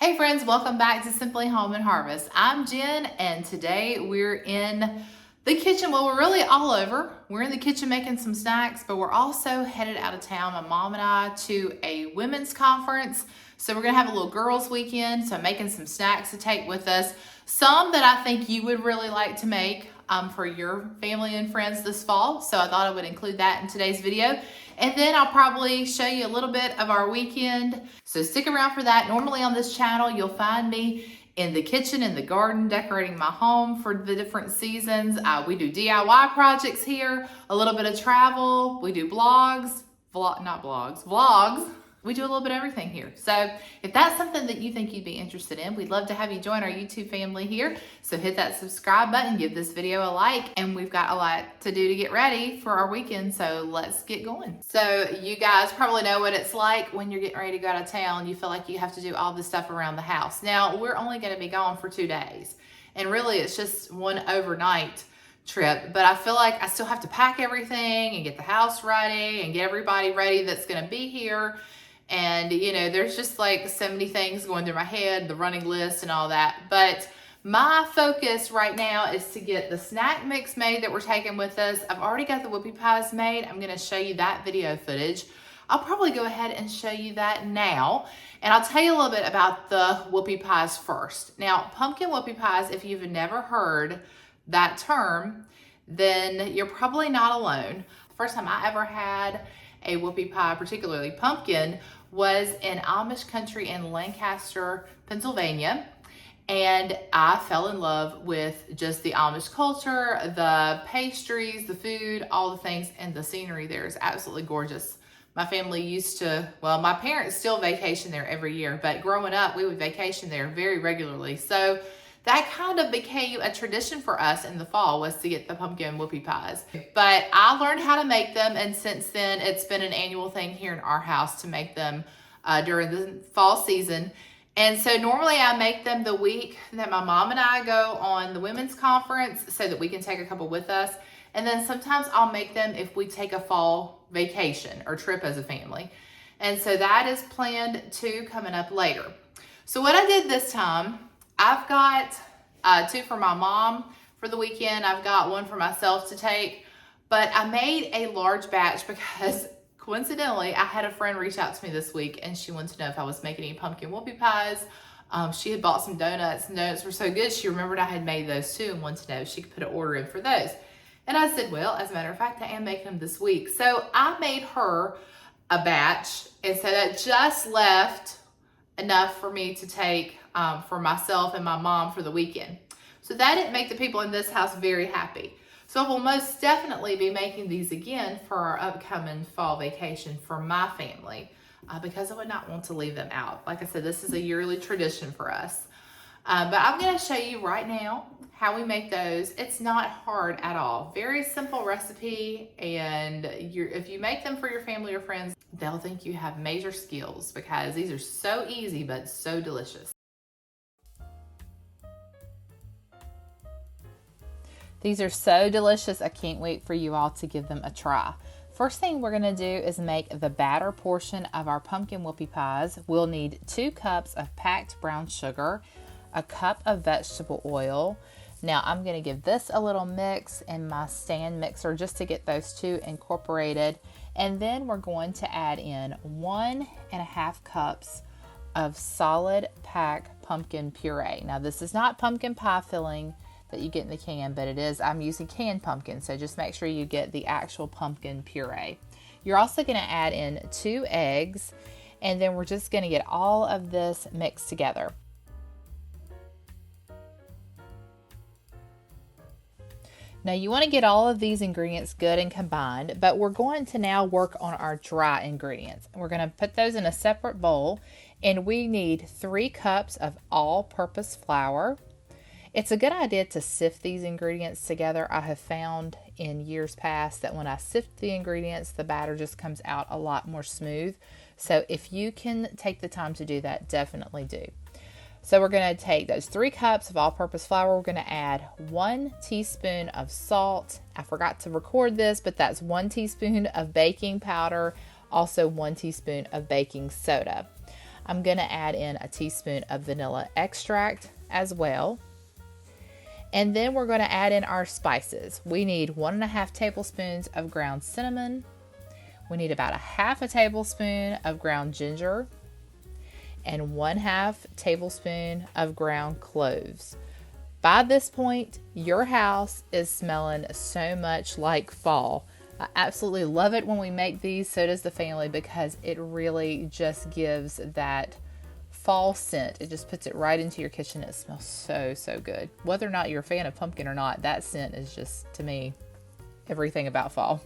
Hey friends, welcome back to Simply Home and Harvest. I'm Jen and today we're in the kitchen. Well, we're really all over. We're in the kitchen making some snacks, but we're also headed out of town, my mom and I, to a women's conference. So we're gonna have a little girls weekend. So I'm making some snacks to take with us. Some that I think you would really like to make for your family and friends this fall. So I thought I would include that in today's video. And then I'll probably show you a little bit of our weekend. So stick around for that. Normally on this channel, you'll find me in the kitchen, in the garden, decorating my home for the different seasons. We do DIY projects here, a little bit of travel. We do vlogs. We do a little bit of everything here. So if that's something that you think you'd be interested in, we'd love to have you join our YouTube family here. So hit that subscribe button, give this video a like, and we've got a lot to do to get ready for our weekend. So let's get going. So you guys probably know what it's like when you're getting ready to go out of town. You feel like you have to do all this stuff around the house. Now, we're only going to be gone for 2 days. And really, it's just one overnight trip, but I feel like I still have to pack everything and get the house ready and get everybody ready that's going to be here. And, you know, there's just like so many things going through my head, the running list and all that. But my focus right now is to get the snack mix made that we're taking with us. I've already got the whoopie pies made. I'm going to show you that video footage. I'll probably go ahead and show you that now. And I'll tell you a little bit about the whoopie pies first. Now, pumpkin whoopie pies, if you've never heard that term, then you're probably not alone. The first time I ever had a whoopie pie, particularly pumpkin, was in Amish country in Lancaster, Pennsylvania. And I fell in love with just the Amish culture, the pastries, the food, all the things, and the scenery there is absolutely gorgeous. My family used to, well, my parents still vacation there every year, but growing up, we would vacation there very regularly. So that kind of became a tradition for us in the fall, was to get the pumpkin whoopie pies. But I learned how to make them, and since then it's been an annual thing here in our house to make them during the fall season. And so normally I make them the week that my mom and I go on the women's conference so that we can take a couple with us. And then sometimes I'll make them if we take a fall vacation or trip as a family. And so that is planned too, coming up later. So what I did this time, I've got 2 for my mom for the weekend. I've got 1 for myself to take, but I made a large batch because coincidentally, I had a friend reach out to me this week and she wanted to know if I was making any pumpkin whoopie pies. She had bought some donuts and donuts were so good, she remembered I had made those too and wanted to know if she could put an order in for those. And I said, well, as a matter of fact, I am making them this week. So I made her a batch, and so that just left enough for me to take for myself and my mom for the weekend. So that didn't make the people in this house very happy. So I will most definitely be making these again for our upcoming fall vacation for my family because I would not want to leave them out. Like I said, this is a yearly tradition for us. But I'm going to show you right now how we make those. It's not hard at all. Very simple recipe, and if you make them for your family or friends, they'll think you have major skills because these are so easy but so delicious. These are so delicious, I can't wait for you all to give them a try. First thing we're gonna do is make the batter portion of our pumpkin whoopie pies. We'll need 2 cups of packed brown sugar, a cup of vegetable oil. Now I'm gonna give this a little mix in my stand mixer just to get those 2 incorporated. And then we're going to add in 1.5 cups of solid pack pumpkin puree. Now this is not pumpkin pie filling that you get in the can, but I'm using canned pumpkin, so just make sure you get the actual pumpkin puree. You're also gonna add in 2 eggs, and then we're just gonna get all of this mixed together. Now you wanna get all of these ingredients good and combined, but we're going to now work on our dry ingredients. We're gonna put those in a separate bowl, and we need 3 cups of all-purpose flour. It's a good idea to sift these ingredients together. I have found in years past that when I sift the ingredients, the batter just comes out a lot more smooth. So if you can take the time to do that, definitely do. So we're going to take those 3 cups of all-purpose flour. We're going to add 1 teaspoon of salt. I forgot to record this, but that's 1 teaspoon of baking powder, also 1 teaspoon of baking soda. I'm going to add in a teaspoon of vanilla extract as well. And then we're going to add in our spices. We need 1.5 tablespoons of ground cinnamon. We need about 1/2 tablespoon of ground ginger and 1/2 tablespoon of ground cloves. By this point, your house is smelling so much like fall. I absolutely love it when we make these, so does the family, because it really just gives that fall scent. It just puts it right into your kitchen. It smells so, so good. Whether or not you're a fan of pumpkin or not, that scent is just, to me, everything about fall.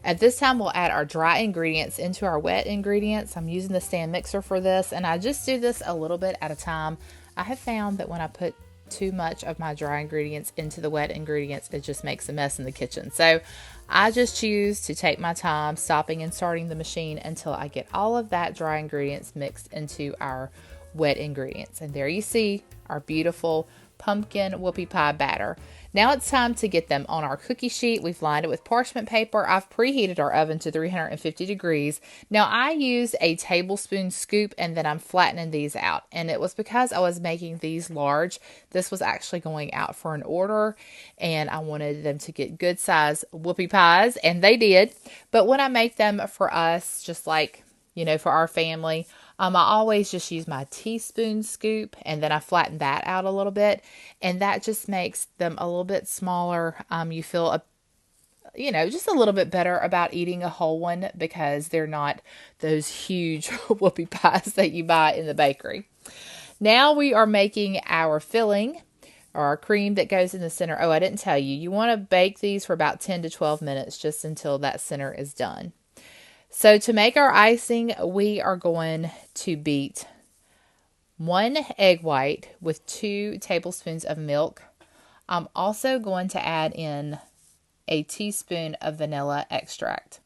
At this time, we'll add our dry ingredients into our wet ingredients. I'm using the stand mixer for this, and I just do this a little bit at a time. I have found that when I put too much of my dry ingredients into the wet ingredients, it just makes a mess in the kitchen. So I just choose to take my time stopping and starting the machine until I get all of that dry ingredients mixed into our wet ingredients. And there you see our beautiful pumpkin whoopie pie batter. Now it's time to get them on our cookie sheet. We've lined it with parchment paper. I've preheated our oven to 350 degrees. Now I use a tablespoon scoop and then I'm flattening these out. And it was because I was making these large. This was actually going out for an order and I wanted them to get good size whoopie pies, and they did. But when I make them for us, just like, you know, for our family, I always just use my teaspoon scoop and then I flatten that out a little bit, and that just makes them a little bit smaller. You feel just a little bit better about eating a whole one because they're not those huge whoopie pies that you buy in the bakery. Now we are making our filling, or our cream that goes in the center. Oh, I didn't tell you. You want to bake these for about 10 to 12 minutes just until that center is done. So to make our icing, we are going to beat 1 egg white with 2 tablespoons of milk. I'm also going to add in a teaspoon of vanilla extract.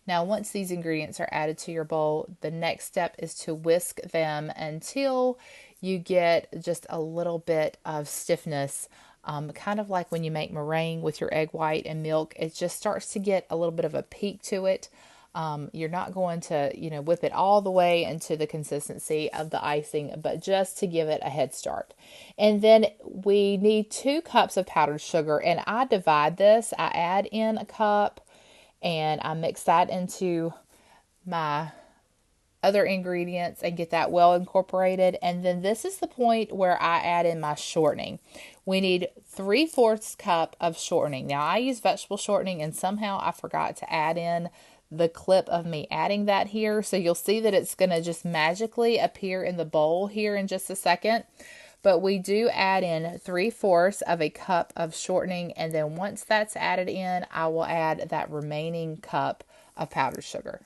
Now, once these ingredients are added to your bowl, the next step is to whisk them until you get just a little bit of stiffness, kind of like when you make meringue with your egg white and milk. It just starts to get a little bit of a peak to it. You're not going to, whip it all the way into the consistency of the icing, but just to give it a head start. And then we need 2 cups of powdered sugar, and I divide this. I add in a cup and I mix that into my other ingredients and get that well incorporated. And then this is the point where I add in my shortening. We need 3/4 cup of shortening. Now I use vegetable shortening, and somehow I forgot to add in the clip of me adding that here. So you'll see that it's going to just magically appear in the bowl here in just a second. But we do add in 3/4 of a cup of shortening. And then once that's added in, I will add that remaining cup of powdered sugar.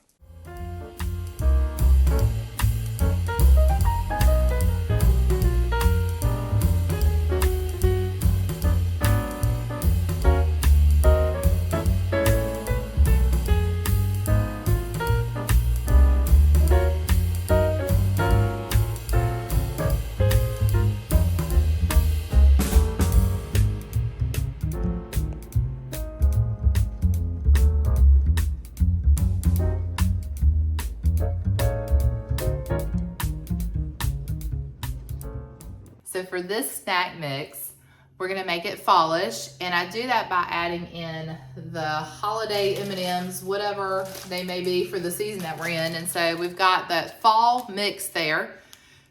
So for this snack mix, we're gonna make it fallish, and I do that by adding in the holiday M&Ms, whatever they may be for the season that we're in. And so we've got that fall mix there.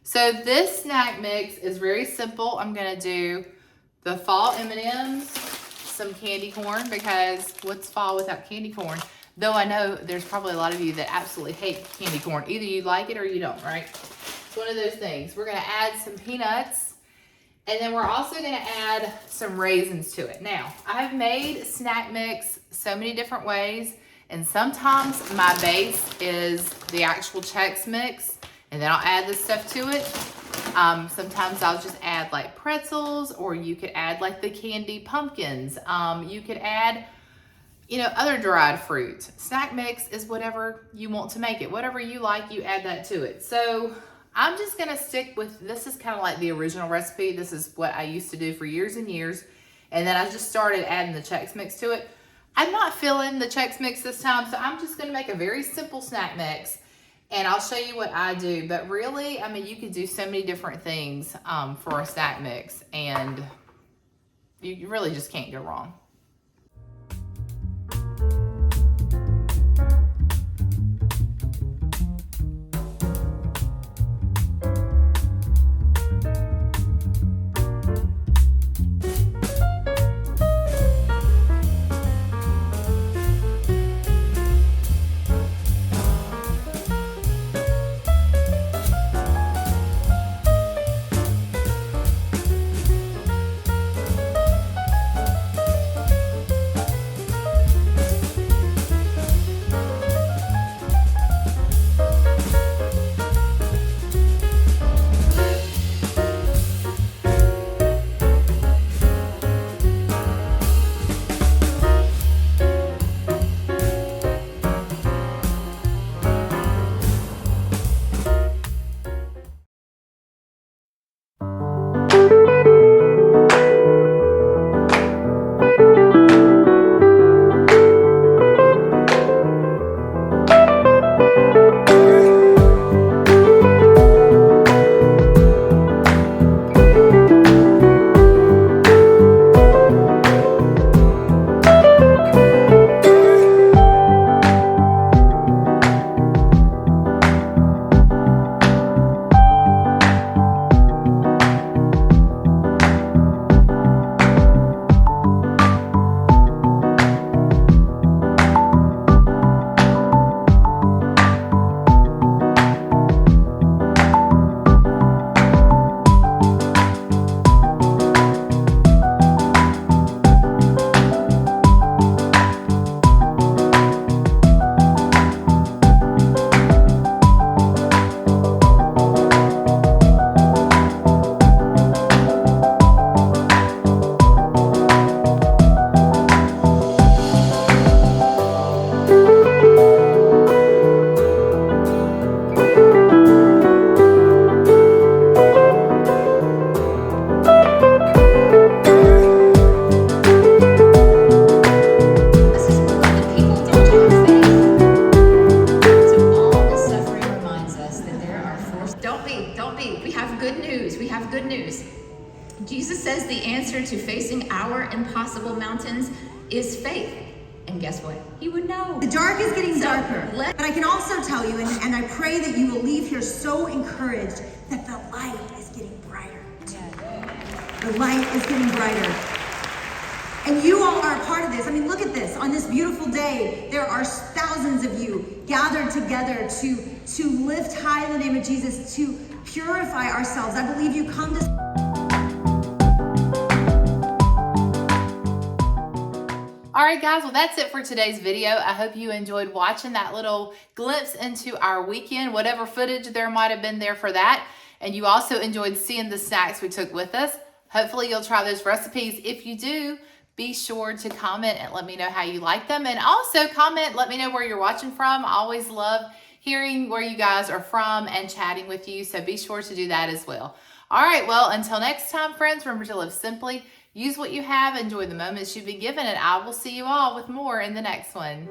So this snack mix is very simple. I'm gonna do the fall M&Ms, some candy corn, because what's fall without candy corn? Though I know there's probably a lot of you that absolutely hate candy corn. Either you like it or you don't, right? It's one of those things. We're gonna add some peanuts, and then we're also gonna add some raisins to it. Now, I've made snack mix so many different ways, and sometimes my base is the actual Chex Mix, and then I'll add this stuff to it. Sometimes I'll just add like pretzels, or you could add like the candy pumpkins. You could add, other dried fruit. Snack mix is whatever you want to make it. Whatever you like, you add that to it. So I'm just gonna stick with, this is kind of like the original recipe. This is what I used to do for years and years. And then I just started adding the Chex Mix to it. I'm not filling the Chex Mix this time, so I'm just gonna make a very simple snack mix. And I'll show you what I do. But really, I mean, you could do so many different things for a snack mix, and you really just can't go wrong. Jesus says the answer to facing our impossible mountains is faith. And guess what? He would know. The dark is getting darker. But I can also tell you, and I pray that you will leave here so encouraged, that the light is getting brighter. The light is getting brighter. And you all are a part of this. I mean, look at this. On this beautiful day, there are thousands of you gathered together to lift high in the name of Jesus, to purify ourselves. I believe you come to... All right, guys, well, that's it for today's video. I hope you enjoyed watching that little glimpse into our weekend, whatever footage there might have been there for that. And you also enjoyed seeing the snacks we took with us. Hopefully you'll try those recipes. If you do, be sure to comment and let me know how you like them. And also comment, let me know where you're watching from. I always love hearing where you guys are from and chatting with you. So be sure to do that as well. All right, well, until next time, friends, remember to live simply. Use what you have, enjoy the moments you've been given, and I will see you all with more in the next one.